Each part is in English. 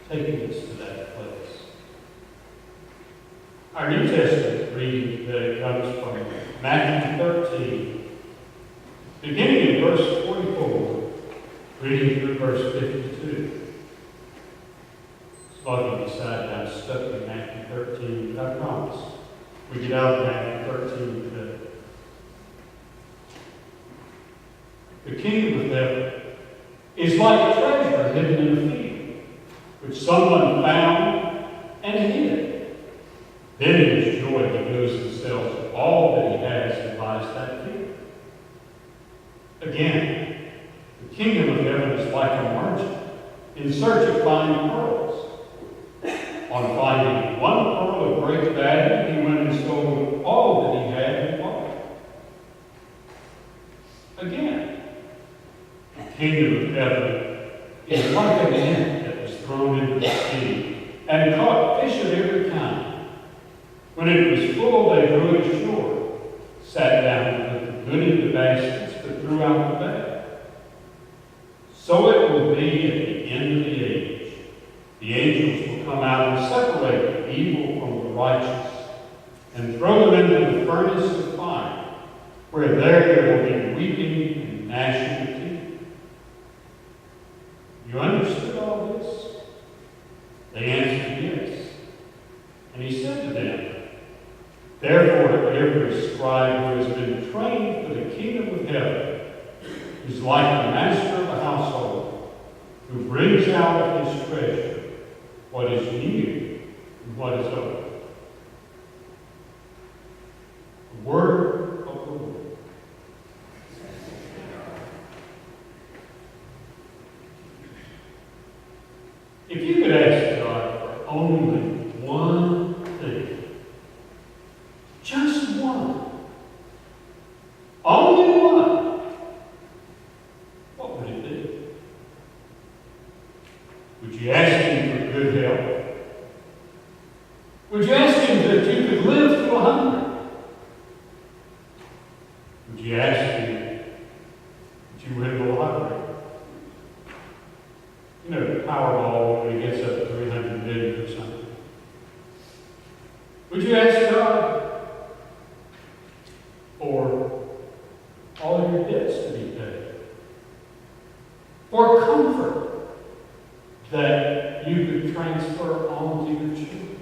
taking us to that place. Our New Testament reading today comes from Matthew 13, beginning in verse 44, reading through verse 52. So if you decide I'm stuck in Matthew 13, I promise we get out of Matthew 13 today. The kingdom of heaven is like a treasure hidden in a field, which someone found and hid. Then in his joy he goes and sells all that he has and buys that field. Again, the kingdom of heaven is like a merchant in search of fine pearls. On finding one pearl of great value, he went and sold all that he had and bought it. Again, the kingdom of heaven is like a net that was thrown into the sea and caught fish of every kind. When it was full, they drew it ashore, sat down and put the good into baskets, but threw out the bad. So it will be at the end of the age. The angels will come out and separate the evil from the righteous and throw them into the furnace of fire, where there will be weeping and gnashing of teeth. You understood all this? They answered yes. And he said to them, therefore, every scribe who has been trained for the kingdom of heaven is like the master of a household who brings out of his treasure what is new and what is old. The word of the Lord. If you could ask God for only one thing, just one, only one, what would it be? Would you ask him for good health? Would you ask him that you could live to 100? Would you ask him that you win the lottery? You know, the Powerball when it gets up to 300 million or something. Would you ask God for all your debts to be paid? For comfort that you could transfer on to your children?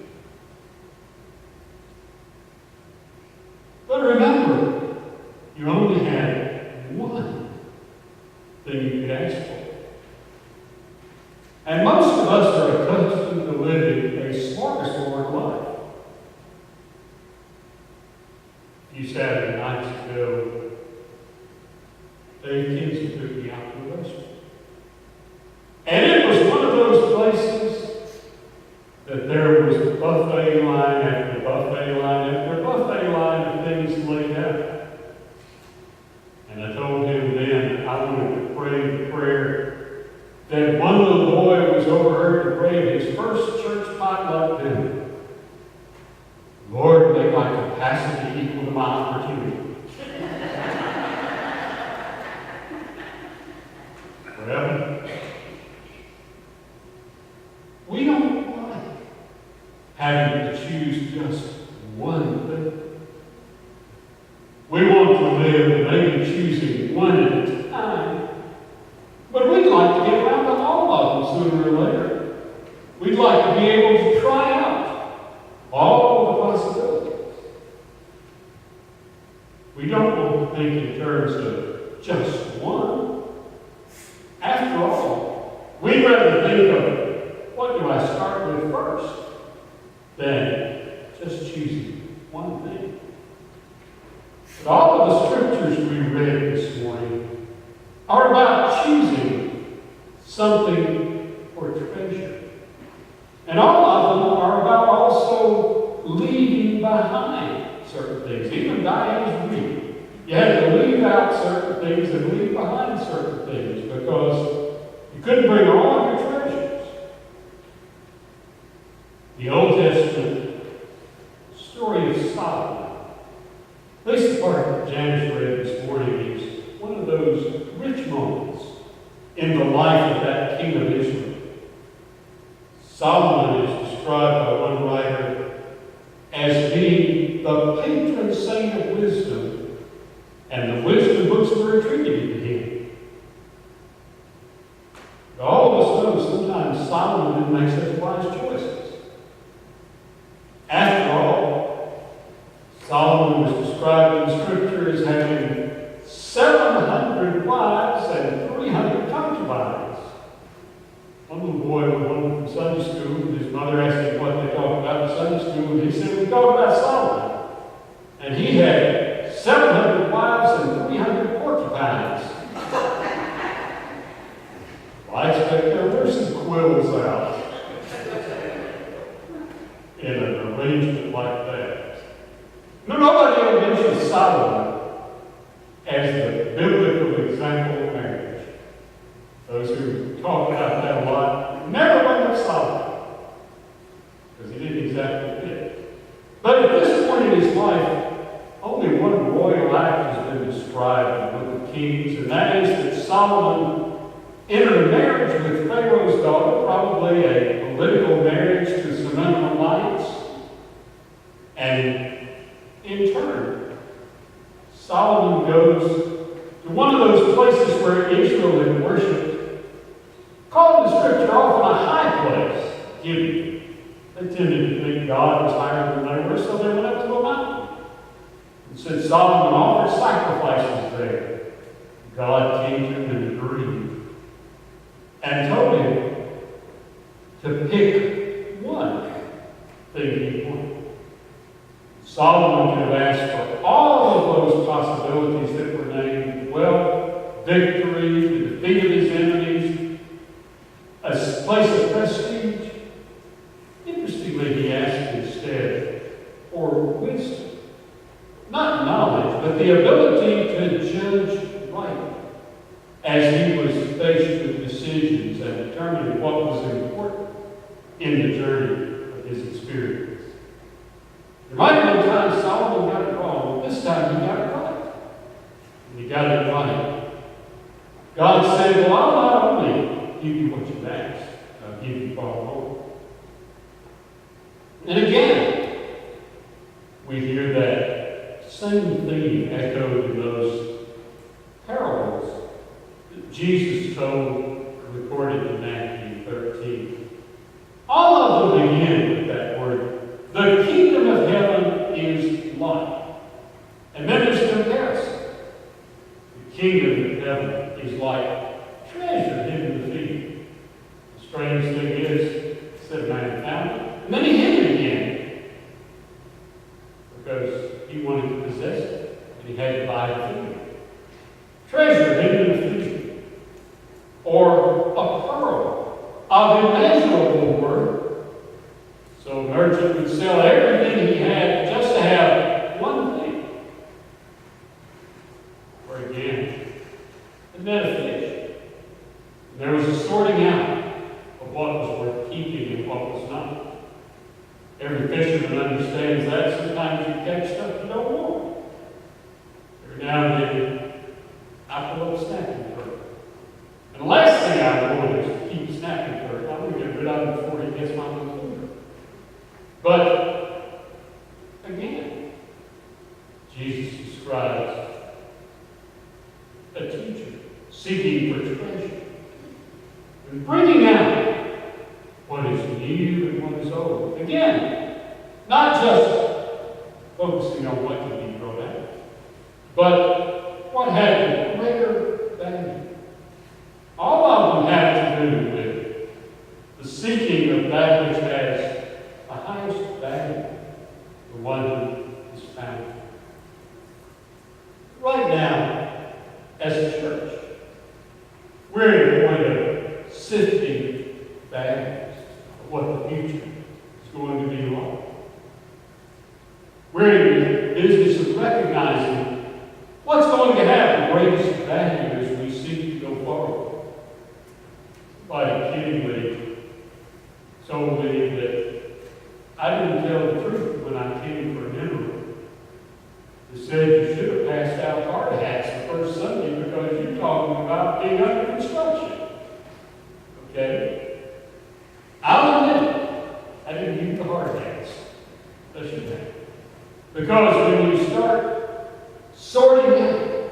But remember, you only had one thing you could ask for. And most of us are accustomed to living a smorgasbord life. A few Saturday nights ago, Dave Kingston took me out to the restaurant. And it was one of those places that there was buffet line after buffet line after buffet line of things laid out. And I told him then I wanted to pray the prayer that one little boy was overheard to pray at his first church potluck dinner. Lord, make my capacity equal to my opportunity. Well, we don't like having to choose just one thing. We want to live maybe choosing one at a time, but we'd like to get around to all of them sooner or later. We'd like to be able to try out all the possibilities. We don't want to think in terms of just one. After all, we'd rather think of what do I start with first than just choosing one thing. But all of the scriptures we read this morning are about choosing something for treasure. And all of them are about also leaving behind certain things. Even Diane's reading. You had to leave out certain things and leave behind certain things because you couldn't bring all of your treasures. The Old Testament story of Solomon, at least the part that Janice read this morning, is one of those rich moments in the life of that king of Israel. Solomon is described by one writer as being the patron saint of wisdom, and the wisdom books were attributed to him. But all of us know sometimes Solomon didn't make such wise choices. After all, Solomon was described in Scripture as having 700 wives and 300 concubines. One little boy went home from Sunday school, and his mother asked him what they talked about in Sunday school, and he said, "We talked about Solomon. And he had 700 wives and 300 porcupines." Well, I expect there were some quills out in an arrangement like that. No, nobody ever mentions Solomon as the biblical example of marriage. Those who talk about that a lot never bring up Solomon, because he didn't exactly fit. But at this point in his life, only one royal act has been described in the Book of Kings, and that is that Solomon entered a marriage with Pharaoh's daughter, probably a political marriage to some Edomites, and in turn, Solomon goes to one of those places where Israel had worshipped, called in Scripture often a high place, Gibeon. They tended to think God was higher than they were, so they went up to a mountain. And since Solomon offered sacrifices there, God came to him and agreed, and told him to pick one thing he wanted. Solomon could have asked for all of those possibilities that were named: wealth, victory, the defeat of his enemies, a place of prestige. Interestingly, he asked instead for wisdom. Not knowledge, but the ability to judge right as he was faced with decisions and determining what was important in the journey of his experience. There might have been times Solomon got it wrong, but this time he got it right. And he got it right. God said, "Well, I'll not only give you what you've asked, I'll give you far more." And again, we hear that same theme echoed in those parables that Jesus told, recorded in Matthew 13. All of them begin with that word: the kingdom of heaven is like. And then there's a comparison. The kingdom of heaven is like treasure hidden in the field. The strange thing is, said man found it, and then he hid it again, because he wanted to possess it, and he had to buy the field. Treasure hidden in the field, or a pearl of immeasurable worth. So a merchant would sell everything he had just to have one thing. Or again, a net of fish. There was a sorting out of what was worth keeping and what was not. Every fisherman understands that. Sometimes you catch stuff you don't want. Every now and then, I pull up a snapping turtle. And the last thing I want is to keep snapping turtle. I'm going to get rid of him before he gets my little finger. But, again, Jesus describes a teacher seeking for treasure and bringing out what is new and what is old. Again, not just focusing on what can be brought out, but what had greater value. All of them have to do with the seeking of that which has the highest value, the one who is found. Right now, as a church, we're at a point of sifting values of what the future is going to be like. We're in the business of recognizing what's going to have the greatest value as we seek to go forward. Somebody kiddingly told me that I didn't tell the truth when I came for an interview. They said you should have passed out hard hats the first Sunday because you're talking about being under construction. Okay? I'll admit, Because when you start sorting out,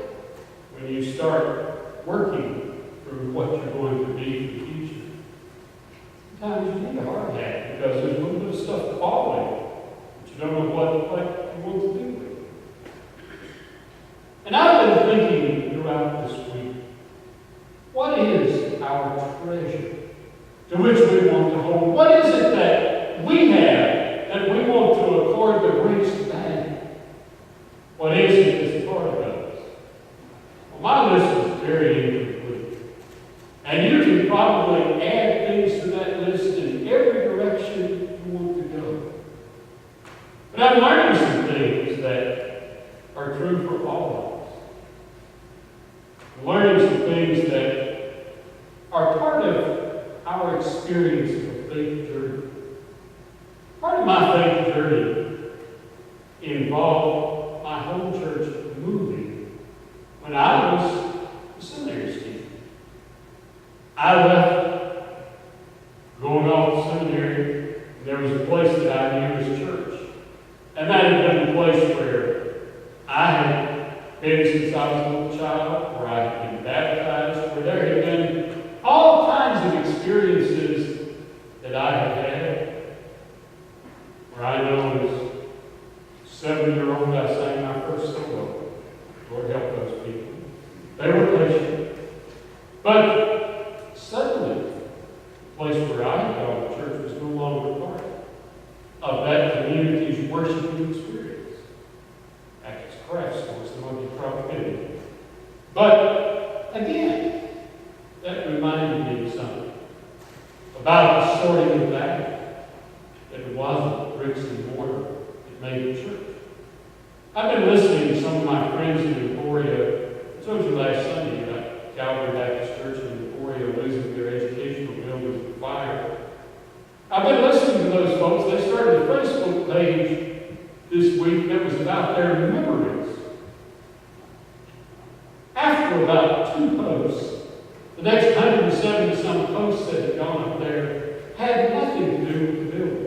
when you start working through what you're going to be in the future, sometimes you need a hard hat because there's a little bit of stuff falling, but you don't know what you want to do with it. And I've been thinking throughout this week, what is our treasure to which we want to hold? What is it that we have that we want to accord the greatest value? What is it that's part of us? Well, my list is very incomplete. And you can probably add things to that list in every direction you want to go. But I'm learning some things that are true for all of us. I'm learning some things that are part of our experience of faith journey. Part of my faith journey involved my home church moving when I was a seminary student. I left going off to seminary, and there was a place that I knew as church. And that had been the place where I had been since I was a little child, where I had been baptized, where there had been all kinds of experiences that I had had. Where I know as a 7-year-old I sang my first solo. Lord help those people. They were patient. But suddenly, the place where I had gone to church was no longer part of that community's worshiping experience. That's craft store, some of you probably did. But again, that reminded me of something about the sorting of that. That it wasn't bricks and mortar that made the church. I've been listening to some of my friends in Emporia. I told you last Sunday about Calvary Baptist Church in Emporia losing their educational buildings to fire. I've been listening to those folks. They started a Facebook page this week that was about their memories. After about 2 posts, the next 170-some posts that had gone up there had nothing to do with the building.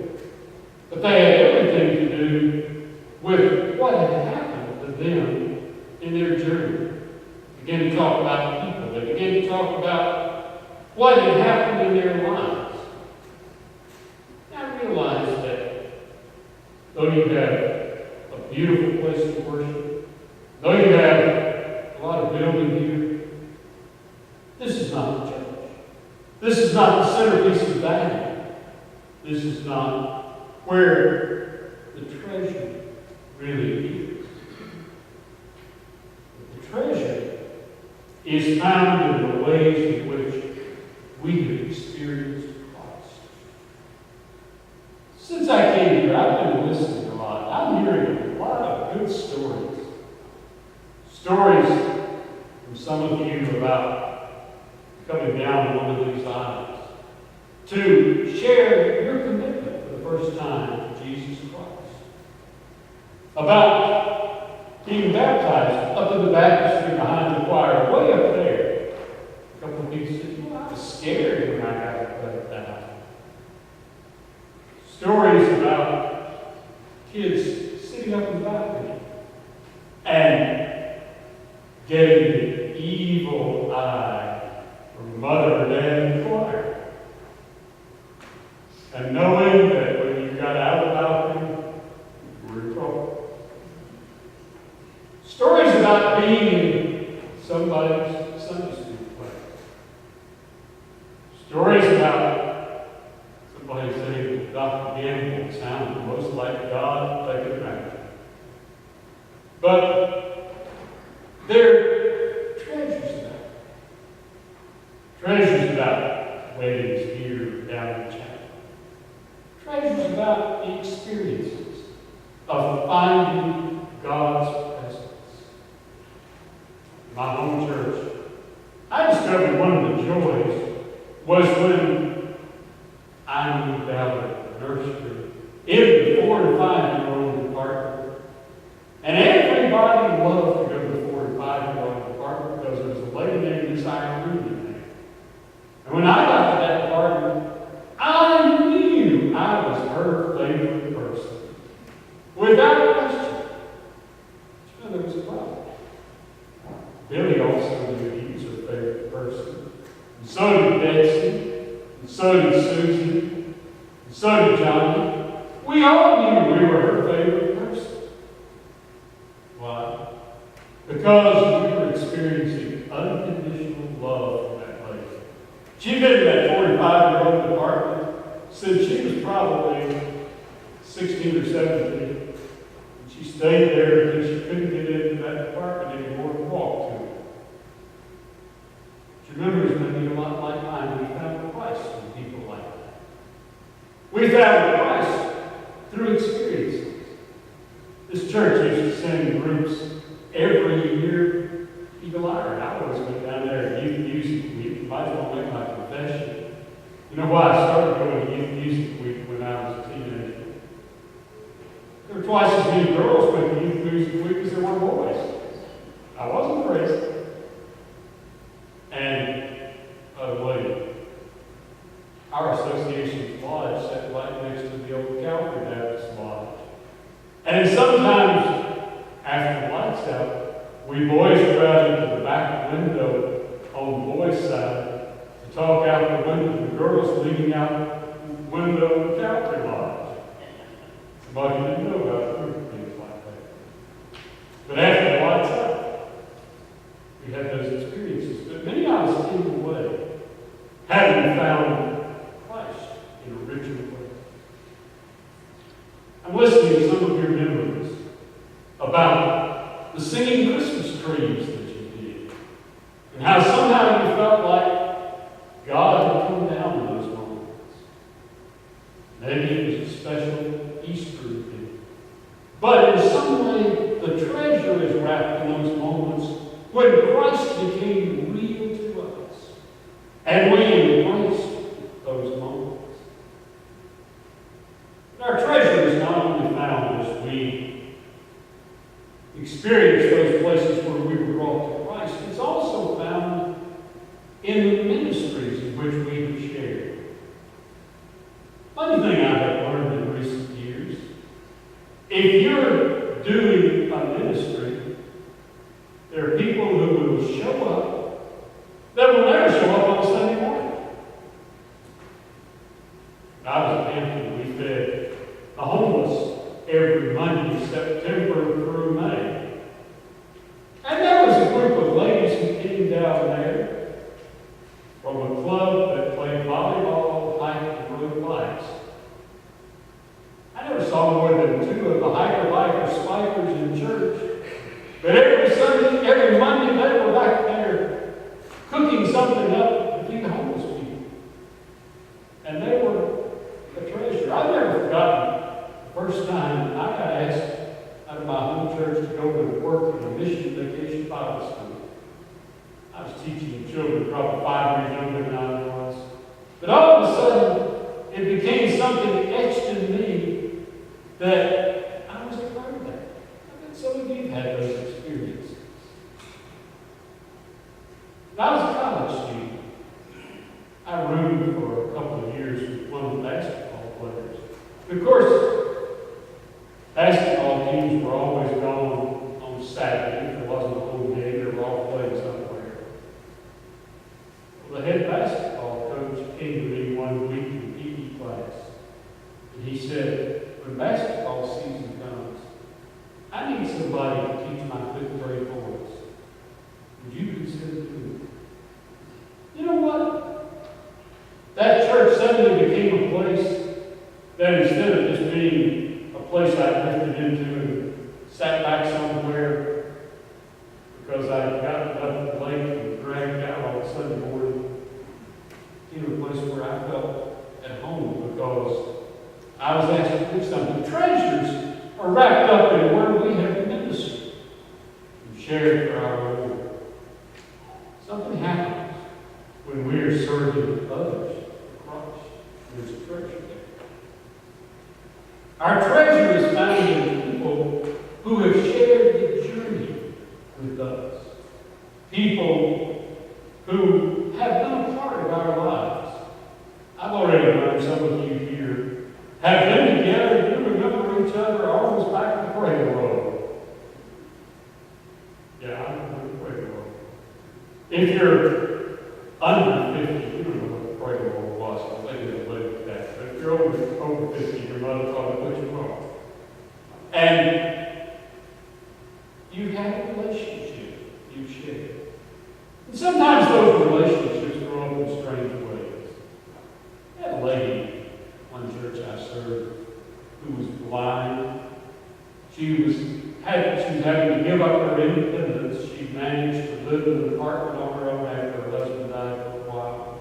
But they had everything to do with what had happened to them in their journey. They began to talk about people. They began to talk about what had happened in their lives. And I realized that though you have a beautiful place to worship, though you have a lot of building here, this is not the church. This is not the centerpiece of value. This is not where the treasure really is. The treasure is found in the ways in which we have experienced Christ. Since I came here, I've been listening a lot. I'm hearing a lot of good stories. Stories from some of you about coming down one of these aisles to share your commitment for the first time to Jesus Christ. About being baptized up in the baptistry behind the choir, way up there. A couple of people said, well, I was scared when I got baptized. Stories about kids sitting up in the balcony and getting the evil eye from mother and dad in the choir. And knowing that when you got out of the balcony, you were in trouble. Stories about being in somebody's Sunday school class. Stories about somebody saying that Dr. Gamble sounded most like God taking a nap. But they're treasures about. Treasures about weddings here down in China. Treasures about the experiences of finding God's presence. My home church, I discovered one of the joys was when I moved out of the nursery in the 4 and 5-year-old department. And everybody loved to go to the 4 and 5-year-old department because there was a lady named Miss Irene in there. And when I got to that department, I knew I was her favorite person. Without question. So did Johnny. We all knew we were her favorite person. Why? Because we were experiencing unconditional love from that lady. She'd been in that 45-year-old apartment since she was probably 16 or 17. And she stayed there until she couldn't get into that apartment anymore and walk to it. She remembers maybe a lot like mine. We found Christ in people like that. We found Christ through experiences. This church used to send groups every year. Eagle Eye. I always went down there at youth music week. Might as well make my confession. You know why I started going to youth music week when I was a teenager? There were twice as many girls went to youth music week as there were boys. I wasn't crazy. And, by the way, our association's lodge sat right next to the old Calvary Baptist lodge. And sometimes, after the lights out, we boys go out into the back window on the boys' side to talk out the window to the girls leaning out the window of the Calvary lodge. Somebody didn't know about things like that. But after the lights out, we had those experiences. But many of us came away having found Christ in a richer way. I'm listening to some of your memories about the singing Christmas trees that you did, and how somehow you felt like God had come down in those moments. Maybe it was a special Easter event. But in some way, the treasure is wrapped in those moments when Christ became real to us, and we embraced those moments. Our treasure is not only found as we experience those places where we were brought to Christ, it's also found in the ministries in which we have shared. Funny thing I have learned in recent years, if you're doing a ministry, there are people who will show up that will never show up on Sunday morning. I was at Anthem. We fed the homeless every Monday, September through May. And there was a group of ladies who came down there from a club that played volleyball, hike, and rode bikes. I never saw more than two of the hiker-biker spikers in church. But every Sunday, every Monday, they were back there cooking something up to feed the homeless people. And they were a treasure. I've never forgotten the first time I got asked out of my home church to go to work in a mission vacation Bible school. I was teaching children probably 5 years younger than I was. But all of a sudden, it became something etched in me that I was a part of that. I bet some of you had those experiences. When I was a college student, I roomed for a couple of years with one of the basketball players. Of course, basketball teams were always gone on Saturday. If there wasn't a home game, they were all playing somewhere. Well, the head basketball coach came to me one week in PE class, and he said, when basketball season comes, I need somebody to teach my 5th grade boys. Would you consider doing it? You know what? That church suddenly became a place that instead of just being a place I drifted into and sat back somewhere because I'd gotten up late and dragged out on Sunday morning, became a place where I felt at home because I was asked to do something. Treasures are wrapped up in where we have ministered and shared for our Lord. Something happens when we are serving others for Christ. There's a treasure there. Our treasure is found in people who have shared the journey with us. People who have been a part of our lives. I've already learned some of you here have been together, you remember each other almost back to the cradle roll. Yeah, I remember the cradle roll. If you're under 50, you don't know what the cradle roll was, so maybe they'll live with that. But if you're you're over 50, your mother told you what you are. And you have a relationship you share. And sometimes those relationships grow up in strange ways. I had a lady, one church I served, who was blind. She was having to give up her independence. She managed to live in an apartment on her own after her husband died for a while.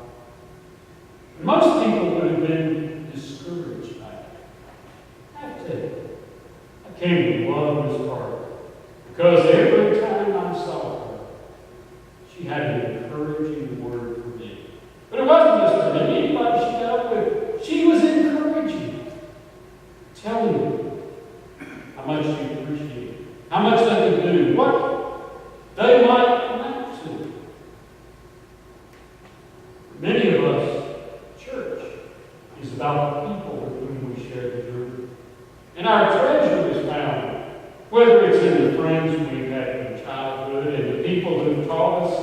And most people would have been discouraged by it. I have to tell you, I came to love this part because every time I saw her, she had an encouraging word for me. But it wasn't just for me. Anybody she got up with, she was encouraging, telling me how much she appreciated, how much they could do, what they might amount to. Many of us, church is about the people with whom we share the journey. And our treasure is found, whether it's in the friends we've had from childhood, and the people who've taught us,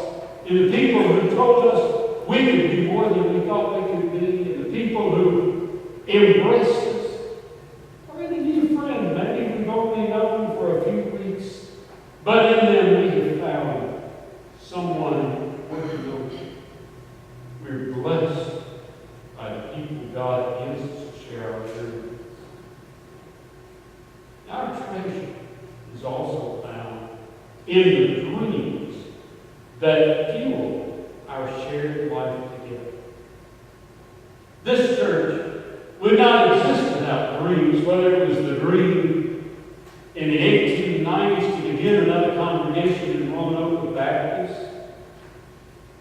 and the people who told us we could be more than we thought we could be, and the people who embraced us. Or any new friend, maybe we've only known for a few weeks, but in them we have found someone worth knowing. We're blessed by the people God gives us to share our journey. Our treasure is also found in the dreams that fuel our shared life together. This church would not exist without dreams, whether it was the dream in the 1890s to begin another congregation in Roanoke Baptist,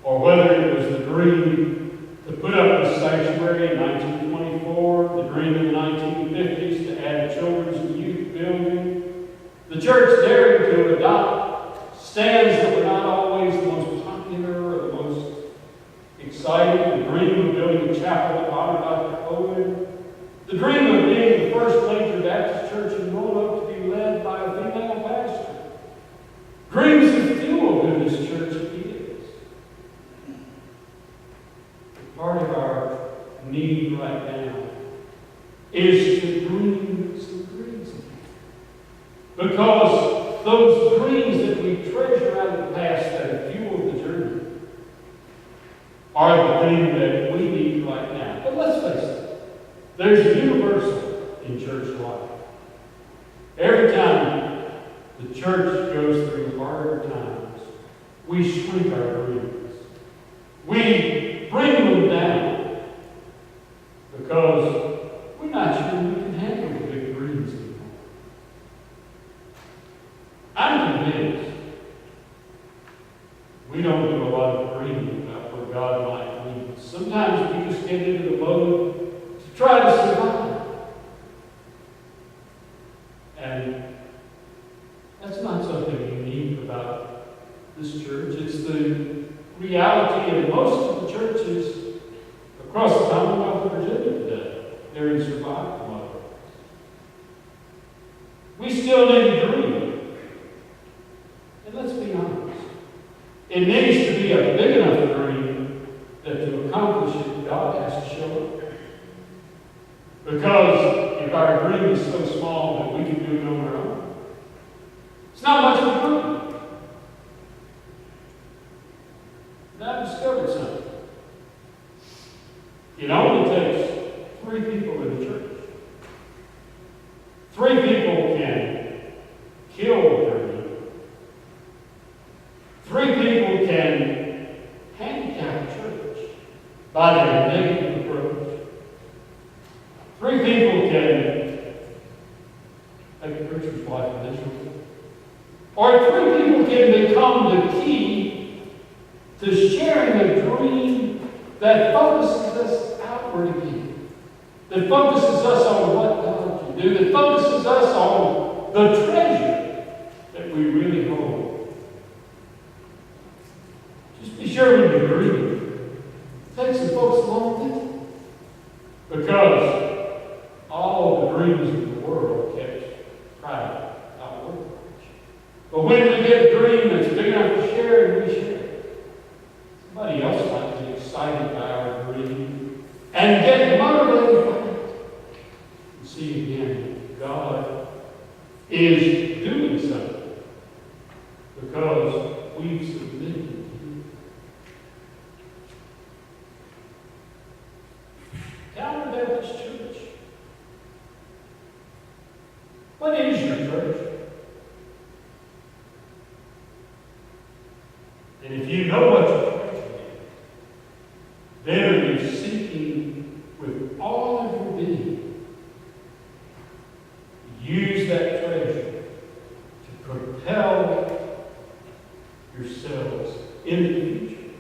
or whether it was the dream to put up the sanctuary in 1924, the dream in the 1950s to add a children's and youth building, the church dared to adopt stands that were not always the most popular or the most exciting, the dream of building a chapel to honor Dr. Owen, the dream of being the first major Baptist church in Roanoke to be led by a female pastor. Dreams of fuel who this church is. Part of our need right now is to dream some dreams again. Because those dreams that we treasure out of the past that have fueled the journey are the thing that we need right now. But let's face it, there's a universal in church life. Every time the church goes through harder times, we shrink our dreams. We bring them down because we're not sure we can handle the big dreams anymore. I'm convinced we don't do a lot of dreaming about where God might lead us. Sometimes we just get into the mode to try to survive. And that's not something unique about this church. It's the reality of most of the churches across the Commonwealth of Virginia today. They're in survival mode. We still need to dream. And let's be honest. It needs to be a big enough dream that to accomplish it, God has to show up. Because if our dream is so small that we can do it on our own, it's not much of a dream. And I've discovered something. It only takes 3 people in the church. 3 people can kill the dream. 3 people can handicap the church by their negative approach. 3 people can make the preacher's life miserable. Or 3 people can become the key to sharing a dream that focuses us outward again, that focuses us on what God can do, that focuses us on the treasure that we really hold. Just be sure when you're dreaming, take some folks along with you. Because all the dreams of the world catch pride outward. But when we get a dream that's big enough to share, and we share it, somebody else might be excited by our dream and get motivated by it. is doing something because we've submitted to Him. Calvary Baptist Church, what is your treasure? And if you know what your treasure is, then are you seeking with all of your being to use that treasure to propel yourselves into the future?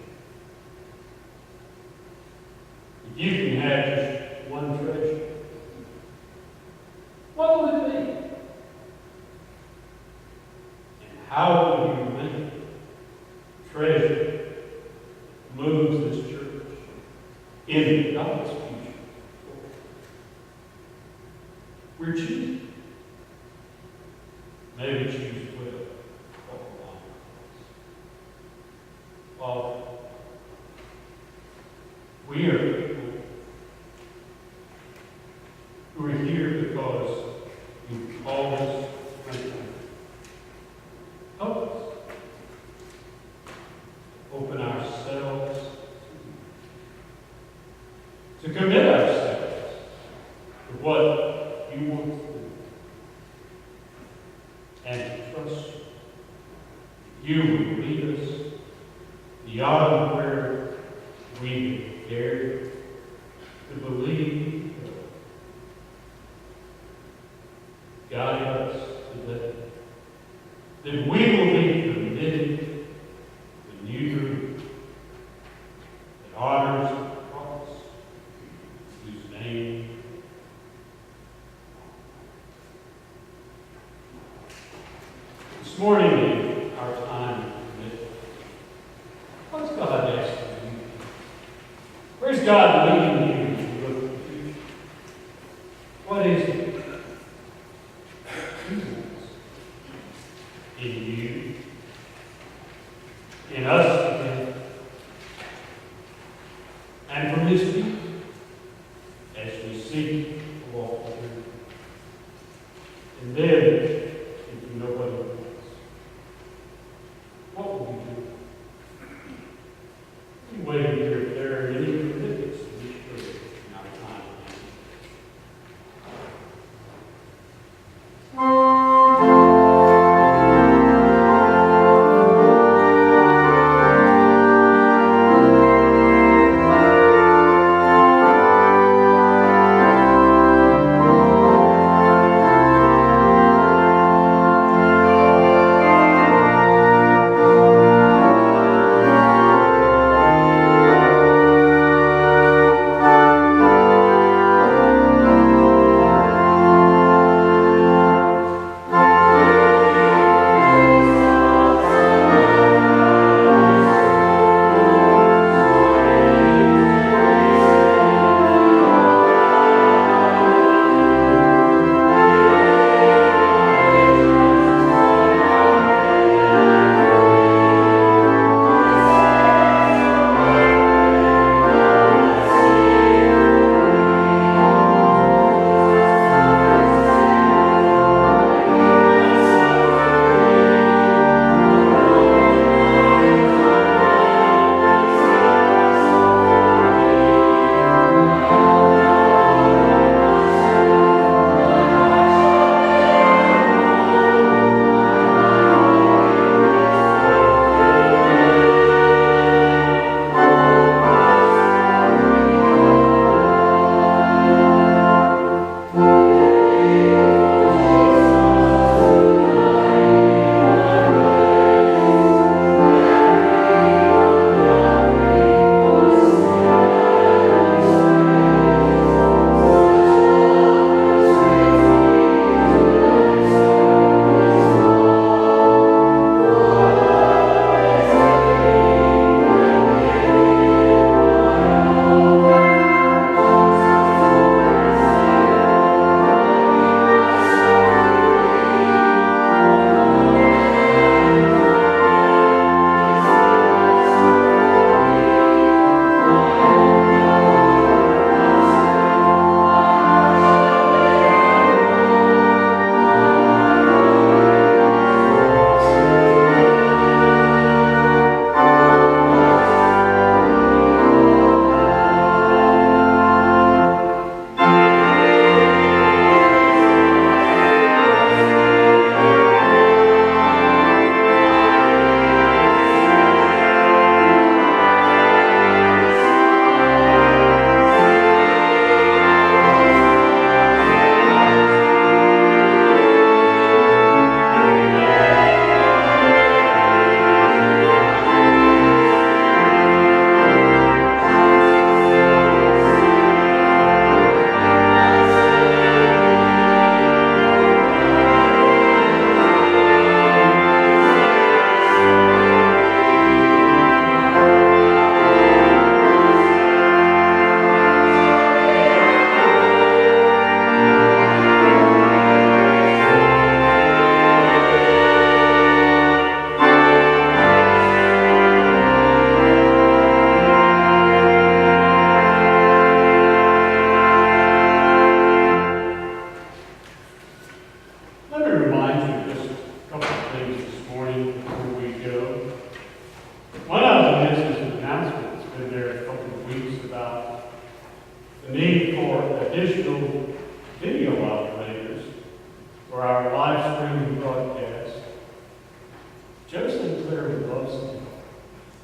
If you can have just one treasure, what would it be? And how will you make treasure moves this church in God's future? We're choosing. Maybe choose well. Father, we are people who are here because you called us to come. Help us. Open ourselves to commit ourselves to what you want to do and to trust you. You will lead us beyond where we dare to believe. Guide us today that we will be committed to you that honors the cross, whose name this morning in our time of commitment. What's God asking you? Where's God leading you as you look at the future? What is it He wants in you, in us together, and from His people as we seek to walk with Him? And then, if you know what He wants, what will you do? You wait and hear if there are any commitments to this church in our time.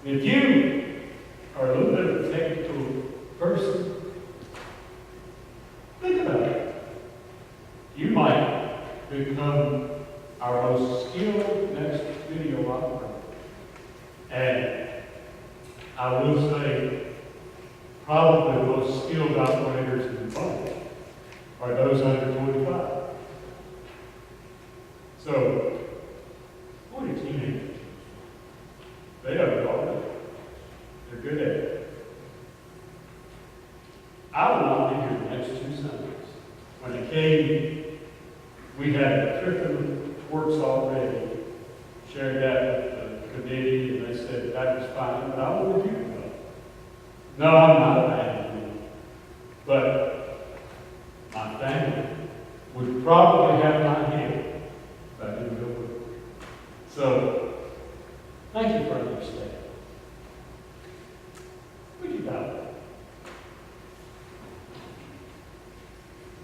If you are a little bit of a technical person, think about it. You might become our most skilled next video operator. And I will say, probably the most skilled operators in the bunch are those under 25. So, boy, you're teenagers. They have it already. They're good at it. I will not be here the next 2 Sundays. When it came, we had the curriculum works already. Shared that with the committee, and they said that was fine, but I wanted you to know. No, I'm not a fan, but my family would probably have my hand if I didn't go with it. So, thank you for understanding. Would you bow?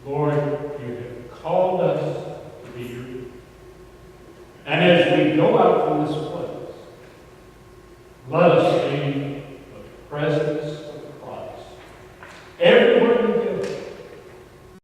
Lord, you have called us to be your people. And as we go out from this place, let us see the presence